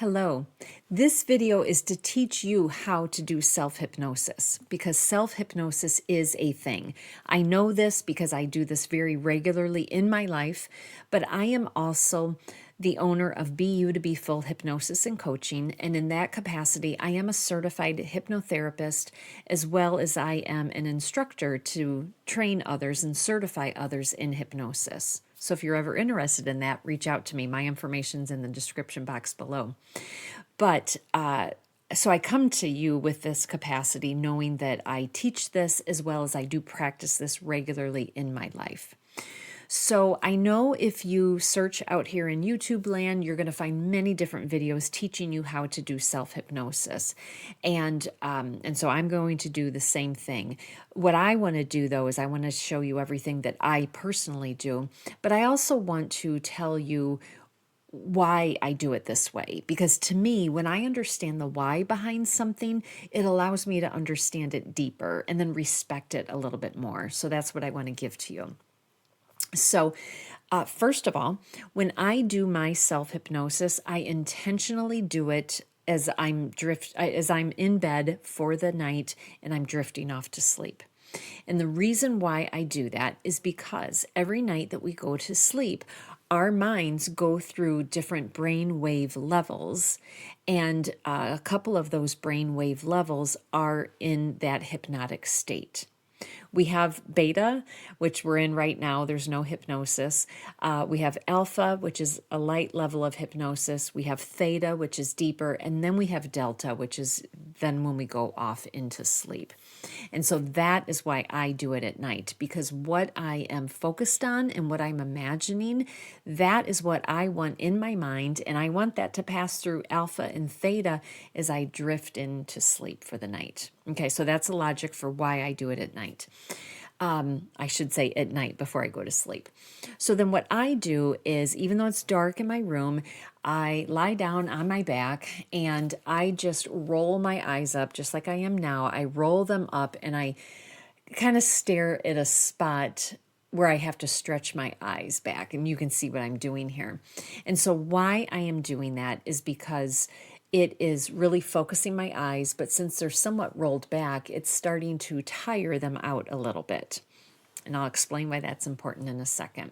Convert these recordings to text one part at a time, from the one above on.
Hello. This video is to teach you how to do self-hypnosis because self-hypnosis is a thing. I know this because I do this very regularly in my life, but I am also the owner of Be You to Be Full Hypnosis and Coaching, and in that capacity, I am a certified hypnotherapist as well as I am an instructor to train others and certify others in hypnosis. So if you're ever interested in that, reach out to me. My information's in the description box below. But so I come to you with this capacity, knowing that I teach this as well as I do practice this regularly in my life. So I know if you search out here in YouTube land, you're going to find many different videos teaching you how to do self-hypnosis. And so I'm going to do the same thing. What I want to do, though, is I want to show you everything that I personally do. But I also want to tell you why I do it this way. Because to me, when I understand the why behind something, it allows me to understand it deeper and then respect it a little bit more. So that's what I want to give to you. So, first of all, when I do my self-hypnosis, I intentionally do it as I'm in bed for the night and I'm drifting off to sleep. And the reason why I do that is because every night that we go to sleep, our minds go through different brain wave levels, and a couple of those brain wave levels are in that hypnotic state. We have beta, which we're in right now. There's no hypnosis. We have alpha, which is a light level of hypnosis. We have theta, which is deeper. And then we have delta, which is then when we go off into sleep. And so that is why I do it at night, because what I am focused on and what I'm imagining, that is what I want in my mind. And I want that to pass through alpha and theta as I drift into sleep for the night. Okay, so that's the logic for why I do it at night. I should say at night before I go to sleep. So then what I do is, even though it's dark in my room, I lie down on my back and I just roll my eyes up just like I am now. I roll them up and I kind of stare at a spot where I have to stretch my eyes back, and you can see what I'm doing here. And so why I am doing that is because it is really focusing my eyes, but since they're somewhat rolled back, it's starting to tire them out a little bit. And I'll explain why that's important in a second.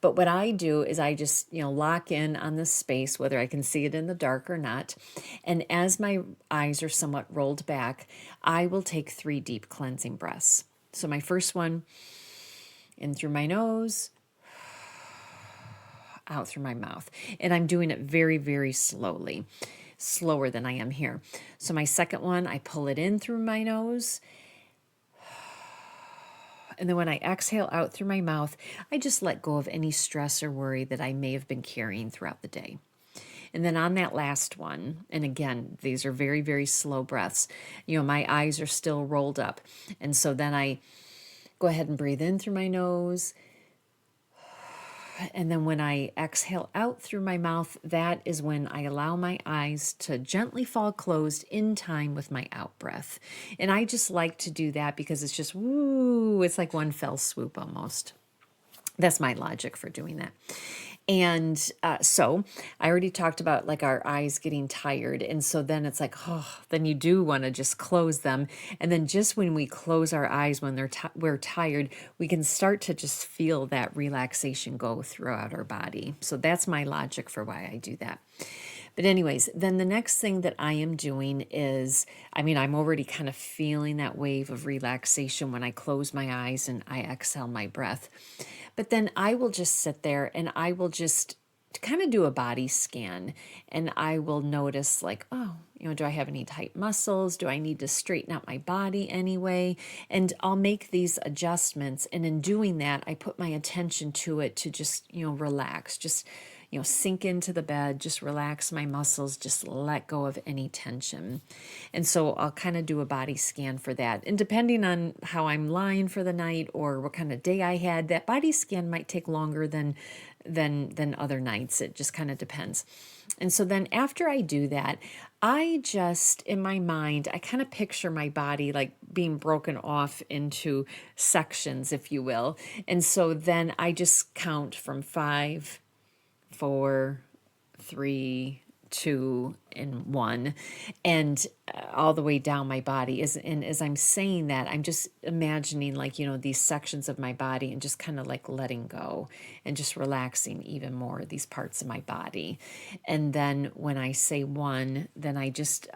But what I do is I just, lock in on this space, whether I can see it in the dark or not. And as my eyes are somewhat rolled back, I will take 3 deep cleansing breaths. So my first one, in through my nose, out through my mouth. And I'm doing it very, very slowly, slower than I am here. So my second one, I pull it in through my nose. And then when I exhale out through my mouth, I just let go of any stress or worry that I may have been carrying throughout the day. And then on that last one, and again, these are very, very slow breaths. My eyes are still rolled up. And so then I go ahead and breathe in through my nose. And then when I exhale out through my mouth, that is when I allow my eyes to gently fall closed in time with my out breath. And I just like to do that because it's just, woo, it's like one fell swoop almost. That's my logic for doing that. And so I already talked about like our eyes getting tired. And so then it's like, then you do want to just close them. And then just when we close our eyes, when we're tired, we can start to just feel that relaxation go throughout our body. So that's my logic for why I do that. But anyways, then the next thing that I am doing is, I'm already kind of feeling that wave of relaxation when I close my eyes and I exhale my breath. But then I will just sit there and I will just kind of do a body scan, and I will notice like, do I have any tight muscles? Do I need to straighten out my body anyway? And I'll make these adjustments. And in doing that, I put my attention to it to just, relax, just, sink into the bed, just relax my muscles, just let go of any tension. And so I'll kind of do a body scan for that. And depending on how I'm lying for the night or what kind of day I had, that body scan might take longer than other nights. It just kind of depends. And so then after I do that, I just, in my mind, I kind of picture my body like being broken off into sections, if you will. And so then I just count from 5, 4, 3, 2, and 1, and all the way down my body. And as I'm saying that, I'm just imagining like, these sections of my body and just kind of like letting go and just relaxing even more these parts of my body. And then when I say 1, then I just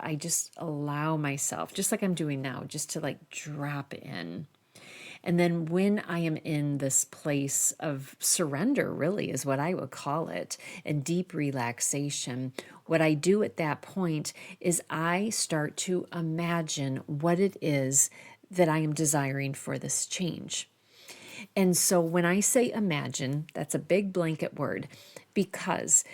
allow myself, just like I'm doing now, just to like drop in. And then when I am in this place of surrender, really is what I would call it, and deep relaxation, what I do at that point is I start to imagine what it is that I am desiring for this change. And so when I say imagine, that's a big blanket word, because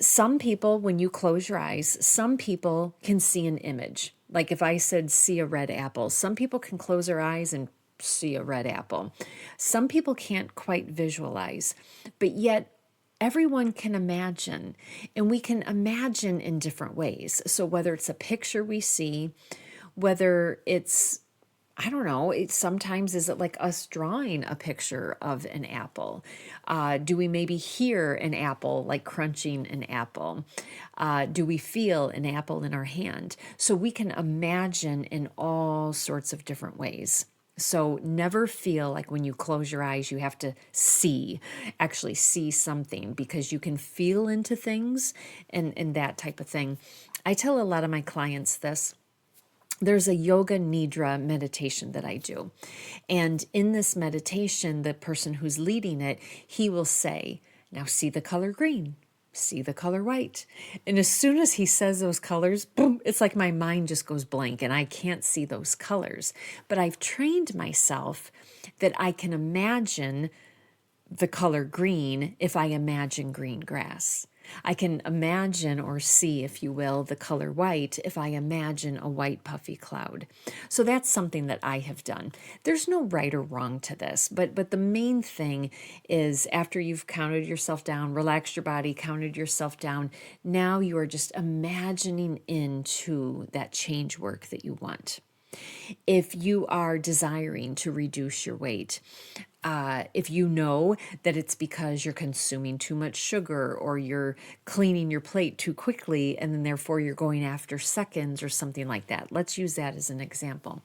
some people, when you close your eyes, some people can see an image. Like if I said, see a red apple, some people can close their eyes and see a red apple. Some people can't quite visualize, but yet everyone can imagine, and we can imagine in different ways. So whether it's a picture we see, whether it's, I don't know, sometimes is it like us drawing a picture of an apple? Do we maybe hear an apple, like crunching an apple? Do we feel an apple in our hand? So we can imagine in all sorts of different ways. So never feel like when you close your eyes, you have to actually see something, because you can feel into things and that type of thing. I tell a lot of my clients this. There's a yoga nidra meditation that I do. And in this meditation, the person who's leading it, he will say, now see the color green, see the color white. And as soon as he says those colors, boom, it's like my mind just goes blank and I can't see those colors. But I've trained myself that I can imagine the color green if I imagine green grass. I can imagine or see, if you will, the color white if I imagine a white puffy cloud. So that's something that I have done. There's no right or wrong to this, but the main thing is after you've counted yourself down, relaxed your body, counted yourself down, now you are just imagining into that change work that you want. If you are desiring to reduce your weight, if you know that it's because you're consuming too much sugar or you're cleaning your plate too quickly and then therefore you're going after seconds or something like that. Let's use that as an example.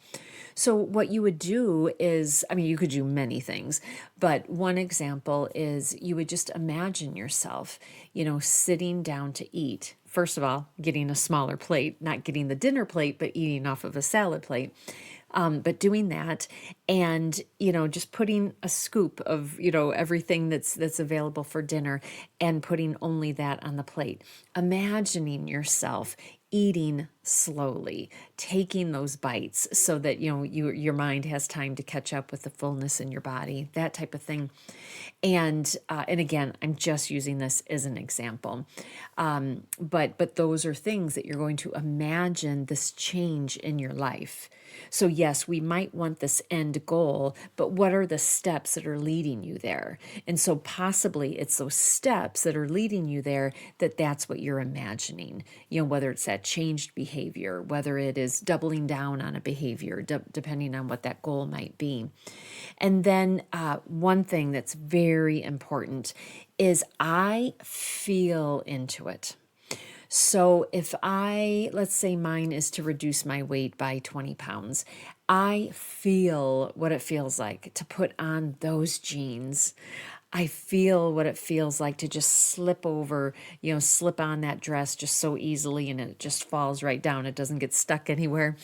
So what you would do is, you could do many things, but one example is you would just imagine yourself, sitting down to eat. First of all, getting a smaller plate, not getting the dinner plate, but eating off of a salad plate. But doing that and, just putting a scoop of, everything that's available for dinner and putting only that on the plate. Imagining yourself eating slowly, taking those bites so that, your mind has time to catch up with the fullness in your body, that type of thing. And again, I'm just using this as an example. But those are things that you're going to imagine this change in your life. So yes, we might want this end goal, but what are the steps that are leading you there? And so possibly it's those steps that are leading you there that's what you're imagining, whether it's that changed behavior, whether it is doubling down on a behavior, depending on what that goal might be. And then one thing that's very important is I feel into it. So if let's say mine is to reduce my weight by 20 pounds, I feel what it feels like to put on those jeans. I feel what it feels like to just slip on that dress just so easily and it just falls right down. It doesn't get stuck anywhere.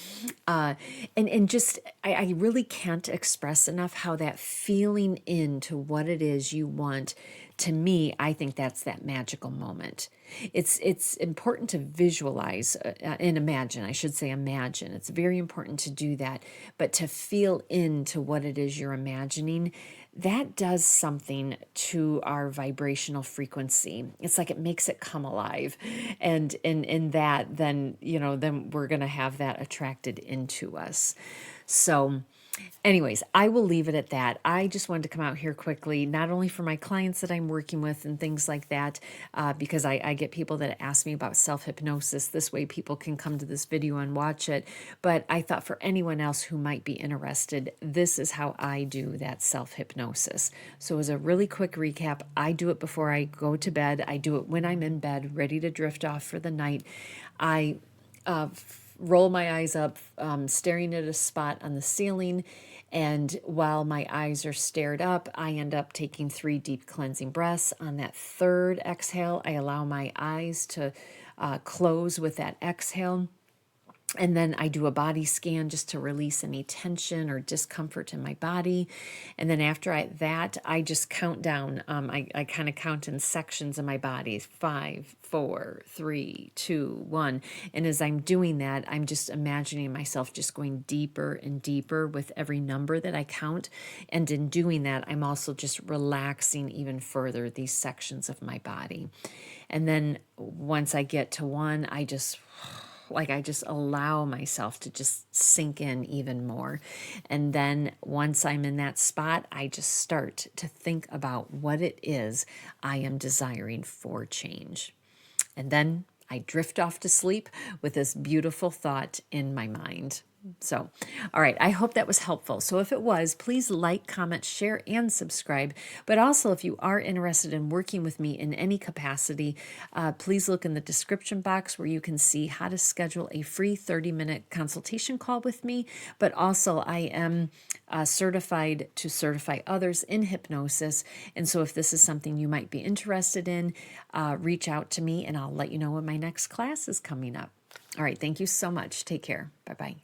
And just, I really can't express enough how that feeling into what it is you want. To me, I think that's that magical moment. It's important to visualize and imagine. I should say imagine. It's very important to do that. But to feel into what it is you're imagining, that does something to our vibrational frequency. It's like it makes it come alive. And in that, then we're going to have that attracted into us. So Anyways, I will leave it at that. I just wanted to come out here quickly, not only for my clients that I'm working with and things like that, because I get people that ask me about self-hypnosis. This way people can come to this video and watch it. But I thought for anyone else who might be interested, this is how I do that self-hypnosis. So as a really quick recap, I do it before I go to bed. I do it when I'm in bed, ready to drift off for the night. I roll my eyes up, staring at a spot on the ceiling. And while my eyes are stared up, I end up taking 3 deep cleansing breaths. On that third exhale, I allow my eyes to close with that exhale. And then I do a body scan just to release any tension or discomfort in my body. And then after that, I just count down. I kind of count in sections of my body: 5, 4, 3, 2, 1. And as I'm doing that, I'm just imagining myself just going deeper and deeper with every number that I count. And in doing that, I'm also just relaxing even further these sections of my body. And then once I get to 1, I just allow myself to just sink in even more. And then once I'm in that spot, I just start to think about what it is I am desiring for change. And then I drift off to sleep with this beautiful thought in my mind. So, all right, I hope that was helpful. So if it was, please like, comment, share, and subscribe. But also, if you are interested in working with me in any capacity, please look in the description box where you can see how to schedule a free 30-minute consultation call with me. But also, I am certified to certify others in hypnosis. And so if this is something you might be interested in, reach out to me and I'll let you know when my next class is coming up. All right, thank you so much. Take care. Bye-bye.